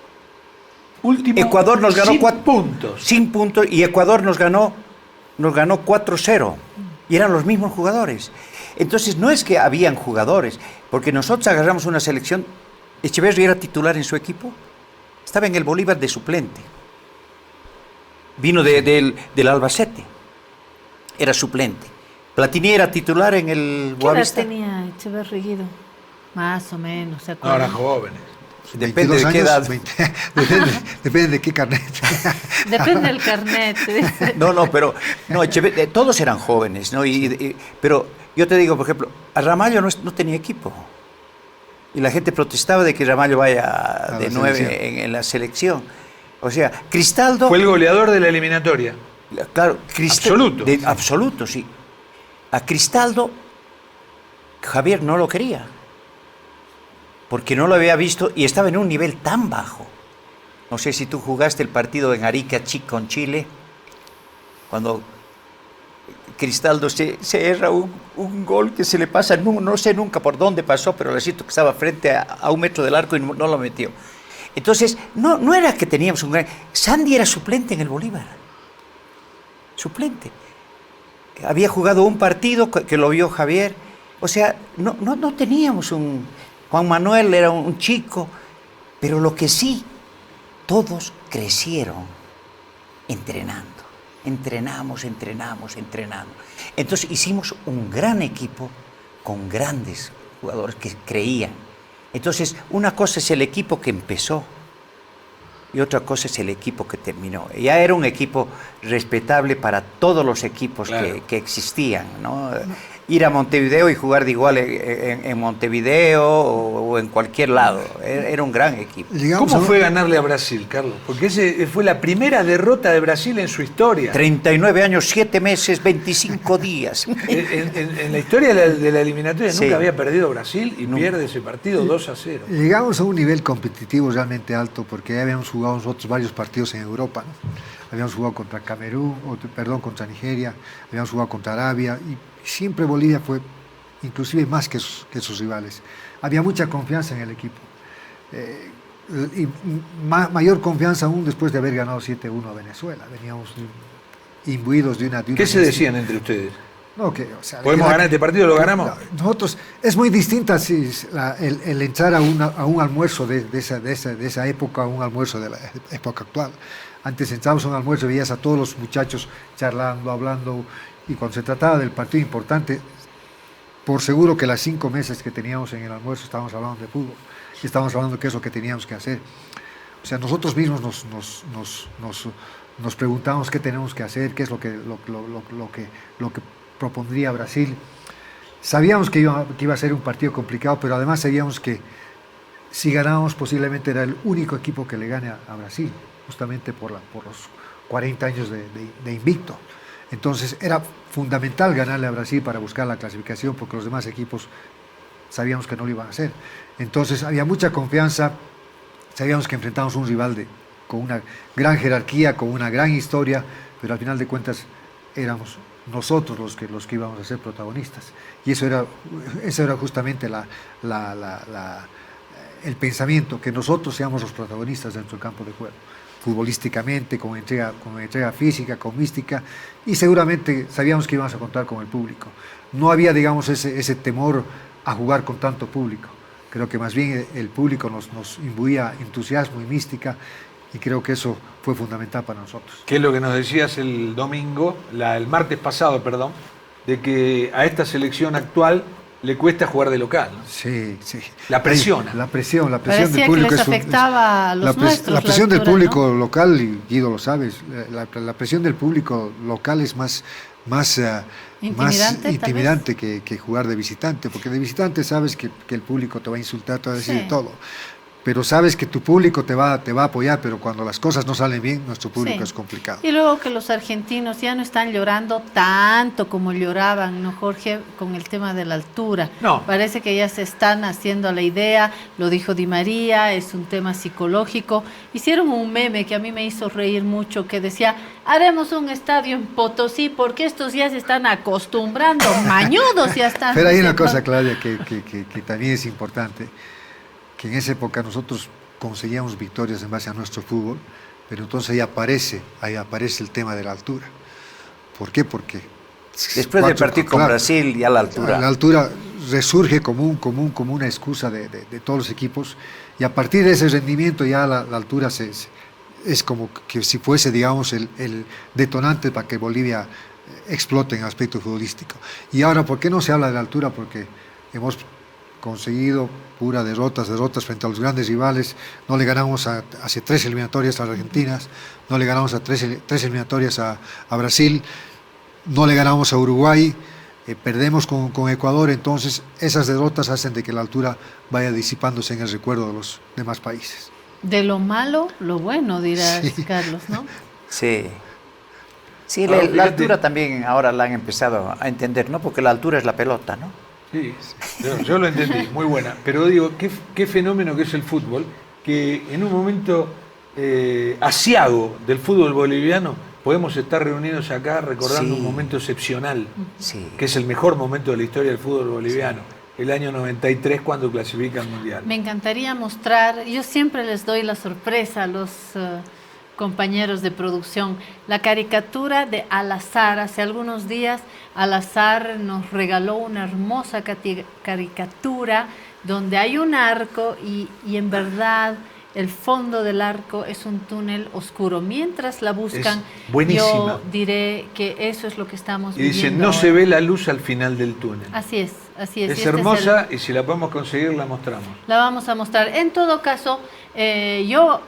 Último, Ecuador nos ganó sin 4 puntos. Sin puntos, y Ecuador nos ganó 4-0. Y eran los mismos jugadores. Entonces no es que habían jugadores, porque nosotros agarramos una selección. Echeverri era titular en su equipo, estaba en el Bolívar de suplente. Vino del Albacete, era suplente. Platini era titular en el ¿Qué edad Boavista. tenía Echeverri Guido? Más o menos, ¿se No, acuerdan? eran jóvenes. Depende de 22 qué años, edad. 20, depende de qué carnet. Depende del carnet. dice. No, pero no, todos eran jóvenes, ¿no? Pero yo te digo, por ejemplo, a Ramallo no tenía equipo. Y la gente protestaba de que Ramallo vaya de 9 en la selección. O sea, Cristaldo... Fue el goleador de la eliminatoria. Claro, Absoluto. Absoluto, sí. A Cristaldo, Javier no lo quería. Porque no lo había visto y estaba en un nivel tan bajo. No sé si tú jugaste el partido en Arica con Chile, cuando Cristaldo se erra un gol que se le pasa, no sé nunca por dónde pasó, pero le siento que estaba frente a 1 metro del arco y no lo metió. Entonces, no era que teníamos un gran... Sandy era suplente en el Bolívar. Suplente. Había jugado un partido que lo vio Javier. O sea, no teníamos un... Juan Manuel era un chico, pero lo que sí, todos crecieron entrenando. Entrenamos. Entonces hicimos un gran equipo con grandes jugadores que creían. Entonces, una cosa es el equipo que empezó y otra cosa es el equipo que terminó. Ya era un equipo respetable para todos los equipos claro. que existían, ¿no? Ir a Montevideo y jugar de igual en Montevideo o en cualquier lado. Era un gran equipo. ¿Cómo fue ganarle a Brasil, Carlos? Porque ese fue la primera derrota de Brasil en su historia. 39 años, 7 meses, 25 días. En la historia de la eliminatoria Sí. nunca había perdido Brasil y pierde ese partido 2-0. Llegamos a un nivel competitivo realmente alto porque ya habíamos jugado nosotros varios partidos en Europa, ¿no? Habíamos jugado contra contra Nigeria, habíamos jugado contra Arabia y siempre Bolivia fue inclusive más que sus rivales. Había mucha confianza en el equipo. Y mayor confianza aún después de haber ganado 7-1 a Venezuela. Veníamos imbuidos de una... ¿Qué se decían entre ustedes? No, o sea, ¿Podemos ganar este partido? ¿Lo ganamos? Nosotros, es muy distinta el entrar a un almuerzo de esa época a un almuerzo de la época actual. Antes entrábamos a un almuerzo y veías a todos los muchachos charlando, hablando, y cuando se trataba del partido importante, por seguro que las 5 mesas que teníamos en el almuerzo estábamos hablando de fútbol, y estábamos hablando de qué es lo que teníamos que hacer. O sea, nosotros mismos nos preguntamos qué tenemos que hacer, qué es lo que propondría Brasil. Sabíamos que iba a ser un partido complicado, pero además sabíamos que si ganábamos posiblemente era el único equipo que le gane a Brasil, justamente por los 40 años de invicto. Entonces era fundamental ganarle a Brasil para buscar la clasificación, porque los demás equipos sabíamos que no lo iban a hacer. Entonces había mucha confianza, sabíamos que enfrentábamos a un rival con una gran jerarquía, con una gran historia, pero al final de cuentas éramos nosotros los que íbamos a ser protagonistas. Y ese era justamente el pensamiento, que nosotros seamos los protagonistas dentro del campo de juego, futbolísticamente, con entrega física, con mística, y seguramente sabíamos que íbamos a contar con el público. No había, digamos, ese temor a jugar con tanto público. Creo que más bien el público nos imbuía entusiasmo y mística, y creo que eso fue fundamental para nosotros. Que es lo que nos decías el domingo, el martes pasado, perdón, de que a esta selección actual le cuesta jugar de local, ¿no? Sí, sí. La presiona. La presión Parecía del público que les afectaba a los nuestros. La presión del altura, público ¿no? local, y Guido lo sabes, la presión del público local es más intimidante que jugar de visitante, porque de visitante sabes que el público te va a insultar, te va a decir Sí. todo. Pero sabes que tu público te va a apoyar, pero cuando las cosas no salen bien, nuestro público Sí. es complicado. Y luego que los argentinos ya no están llorando tanto como lloraban, ¿no, Jorge? Con el tema de la altura. No. Parece que ya se están haciendo la idea, lo dijo Di María, es un tema psicológico. Hicieron un meme que a mí me hizo reír mucho, que decía, haremos un estadio en Potosí porque estos ya se están acostumbrando, mañudos ya están. Pero hay una haciendo. cosa, Claudia, que también es importante, que en esa época nosotros conseguíamos victorias en base a nuestro fútbol, pero entonces ahí aparece el tema de la altura. ¿Por qué? Porque Después del partido con Brasil, ya la altura. La altura resurge como una excusa de todos los equipos, y a partir de ese rendimiento ya la altura es como que si fuese, digamos, el detonante para que Bolivia explote en el aspecto futbolístico. Y ahora, ¿por qué no se habla de la altura? Porque hemos conseguido puras derrotas frente a los grandes rivales. No le ganamos hace 3 eliminatorias a las Argentinas, no le ganamos a 3 eliminatorias a Brasil, no le ganamos a Uruguay, perdemos con Ecuador. Entonces esas derrotas hacen de que la altura vaya disipándose en el recuerdo de los demás países. De lo malo, lo bueno, dirás, Sí. Carlos, ¿no? Sí. Sí, Ahora, la fíjate. altura también ahora la han empezado a entender, ¿no? Porque la altura es la pelota, ¿no? Sí, yo lo entendí, muy buena. Pero digo, qué fenómeno que es el fútbol, que en un momento asiago del fútbol boliviano podemos estar reunidos acá recordando Sí. un momento excepcional, Sí. que es el mejor momento de la historia del fútbol boliviano, el año 93 cuando clasifica al Mundial. Me encantaría mostrar, yo siempre les doy la sorpresa a los compañeros de producción, la caricatura de Al-Azhar. Hace algunos días Al-Azhar nos regaló una hermosa caricatura donde hay un arco y en verdad el fondo del arco es un túnel oscuro. Mientras la buscan, Es buenísima. yo diré que eso es lo que estamos Y dice, viviendo no se ahora. ve la luz al final del túnel. Así es, así es. Es Y este hermosa y si la podemos conseguir la mostramos. la vamos a mostrar. En todo caso, yo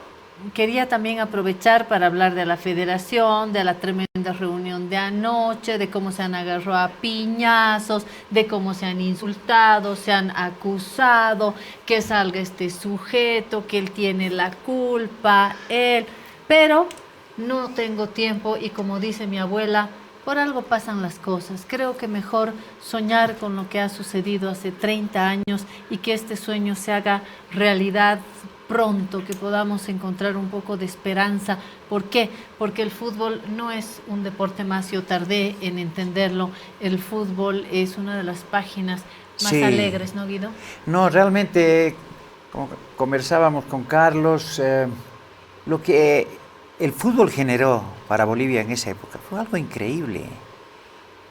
quería también aprovechar para hablar de la federación, de la tremenda reunión de anoche, de cómo se han agarrado a piñazos, de cómo se han insultado, se han acusado, que salga este sujeto, que él tiene la culpa, él. Pero no tengo tiempo y como dice mi abuela, por algo pasan las cosas. Creo que mejor soñar con lo que ha sucedido hace 30 años y que este sueño se haga realidad pronto, que podamos encontrar un poco de esperanza. ¿Por qué? Porque el fútbol no es un deporte más, yo tardé en entenderlo. El fútbol es una de las páginas más Sí. alegres, ¿no, Guido? No, realmente, como conversábamos con Carlos, lo que el fútbol generó para Bolivia en esa época fue algo increíble.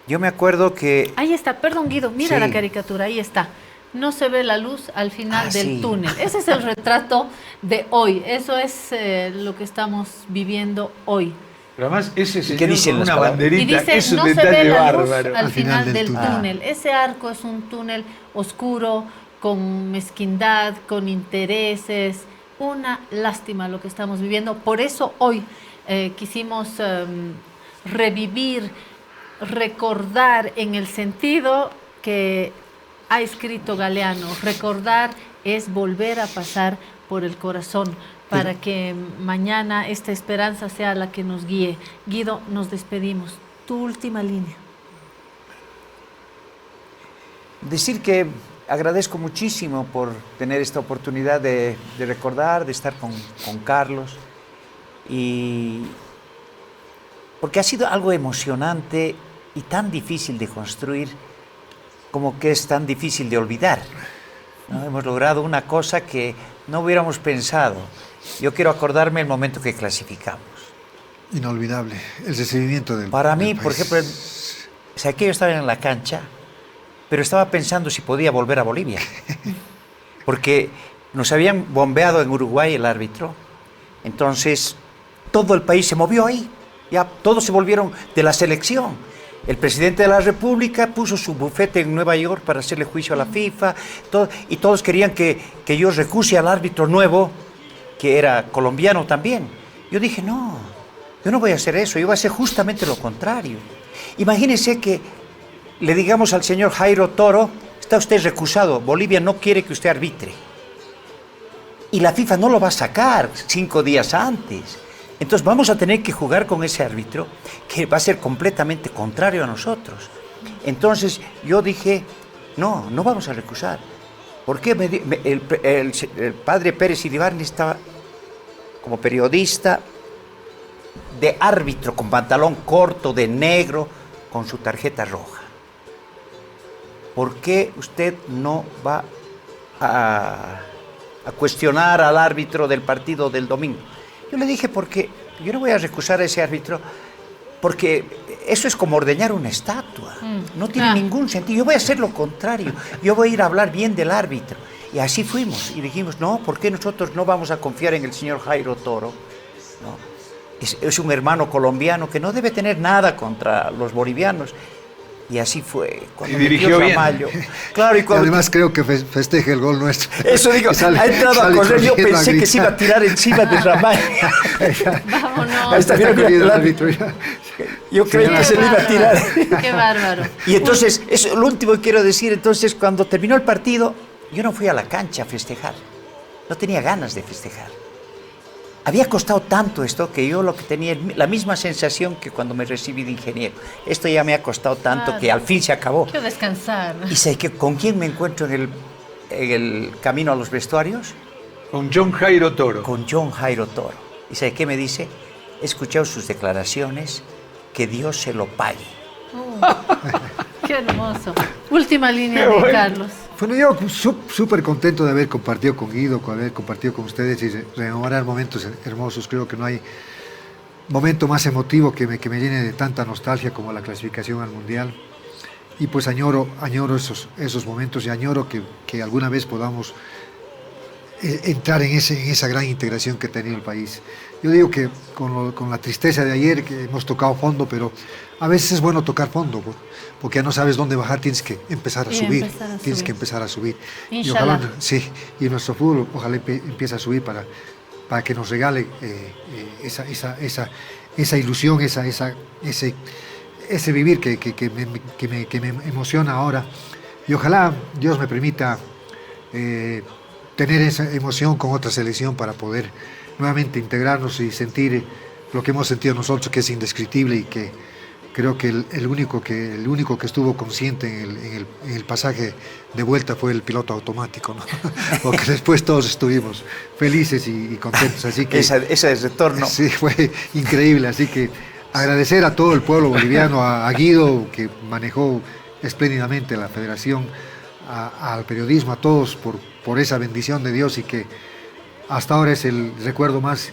Yo me acuerdo que... Ahí está, perdón, Guido, mira Sí. la caricatura, ahí está. No se ve la luz al final del sí. túnel. Ese es el retrato de hoy. Eso es lo que estamos viviendo hoy. Pero además ese qué señor dicen con las una palabras? banderita Y dice, es un no se ve detalle la luz bárbaro. al final del túnel. Ese arco es un túnel oscuro, con mezquindad, con intereses. Una lástima lo que estamos viviendo. Por eso hoy quisimos revivir, recordar en el sentido que ha escrito Galeano. Recordar es volver a pasar por el corazón para que mañana esta esperanza sea la que nos guíe. Guido, nos despedimos. Tu última línea. Decir que agradezco muchísimo por tener esta oportunidad de recordar, de estar con Carlos, y porque ha sido algo emocionante y tan difícil de construir como que es tan difícil de olvidar, ¿no? Hemos logrado una cosa que no hubiéramos pensado. Yo quiero acordarme el momento que clasificamos. Inolvidable, el recibimiento del Para mí, del por país. ejemplo, o sea, que yo estaba en la cancha, pero estaba pensando si podía volver a Bolivia, porque nos habían bombeado en Uruguay el árbitro, Entonces, todo el país se movió ahí. Ya todos se volvieron de la selección. El presidente de la República puso su bufete en Nueva York para hacerle juicio a la FIFA, y todos querían que yo recuse al árbitro nuevo, que era colombiano también. Yo dije, no, yo no voy a hacer eso, yo voy a hacer justamente lo contrario. Imagínense que le digamos al señor Jairo Toro, está usted recusado, Bolivia no quiere que usted arbitre. Y la FIFA no lo va a sacar 5 días antes. Entonces vamos a tener que jugar con ese árbitro que va a ser completamente contrario a nosotros. Entonces yo dije, no vamos a recusar. Porque el padre Pérez Iribarne estaba como periodista de árbitro, con pantalón corto, de negro, con su tarjeta roja. ¿Por qué usted no va a cuestionar al árbitro del partido del domingo? Yo le dije, porque yo no voy a recusar a ese árbitro, porque eso es como ordeñar una estatua. No tiene ningún sentido. Yo voy a hacer lo contrario. Yo voy a ir a hablar bien del árbitro. Y así fuimos. Y dijimos, no, ¿por qué nosotros no vamos a confiar en el señor Jairo Toro? No. Es un hermano colombiano que no debe tener nada contra los bolivianos. Y así fue. Cuando dirigió bien. Ramallo. Claro, y además creo que festeje el gol nuestro. Eso digo, ha entrado a correr. Yo pensé que se iba a tirar encima de Ramallo. Vámonos. Ahí está, yo creí que se le iba a tirar. Qué bárbaro. Y entonces, eso, lo último que quiero decir, entonces, cuando terminó el partido, yo no fui a la cancha a festejar. No tenía ganas de festejar. Había costado tanto esto que yo lo que tenía la misma sensación que cuando me recibí de ingeniero. Esto ya me ha costado tanto que al fin se acabó. Quiero descansar. ¿Y sé que con quién me encuentro en el camino a los vestuarios? Con John Jairo Toro. Con John Jairo Toro. ¿Y sabe qué me dice? He escuchado sus declaraciones, que Dios se lo pague. Qué hermoso. Última línea de Carlos. Bueno, yo súper contento de haber compartido con Guido, de haber compartido con ustedes y rememorar momentos hermosos. Creo que no hay momento más emotivo que me llene de tanta nostalgia como la clasificación al Mundial. Y pues añoro esos momentos y añoro que alguna vez podamos entrar en esa gran integración que ha tenido el país. Yo digo que con la tristeza de ayer, que hemos tocado fondo, pero a veces es bueno tocar fondo, porque ya no sabes dónde bajar, tienes que empezar a subir. Tienes que empezar a subir. Y ojalá, sí, y nuestro fútbol ojalá empiece a subir para que nos regale esa ilusión, ese vivir que me emociona ahora. Y ojalá Dios me permita tener esa emoción con otra selección para poder nuevamente integrarnos y sentir lo que hemos sentido nosotros, que es indescriptible, y que creo que el único que estuvo consciente en el pasaje de vuelta fue el piloto automático, ¿no? Porque después todos estuvimos felices y contentos. Así que ese retorno. Sí, fue increíble. Así que agradecer a todo el pueblo boliviano, a Guido, que manejó espléndidamente la federación, al periodismo, a todos por esa bendición de Dios, y que hasta ahora es el recuerdo más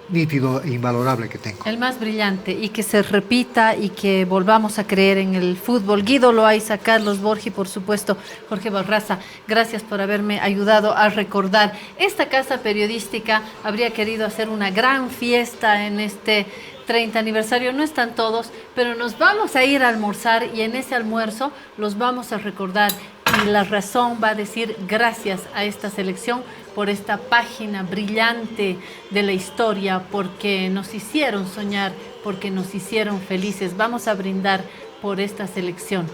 nítido e invalorable que tengo. El más brillante, y que se repita y que volvamos a creer en el fútbol. Guido Loaiza, Carlos Borgi, por supuesto, Jorge Barraza, gracias por haberme ayudado a recordar. Esta casa periodística habría querido hacer una gran fiesta en este 30 aniversario, no están todos, pero nos vamos a ir a almorzar y en ese almuerzo los vamos a recordar, y la razón va a decir gracias a esta selección por esta página brillante de la historia, porque nos hicieron soñar, porque nos hicieron felices. Vamos a brindar por esta selección.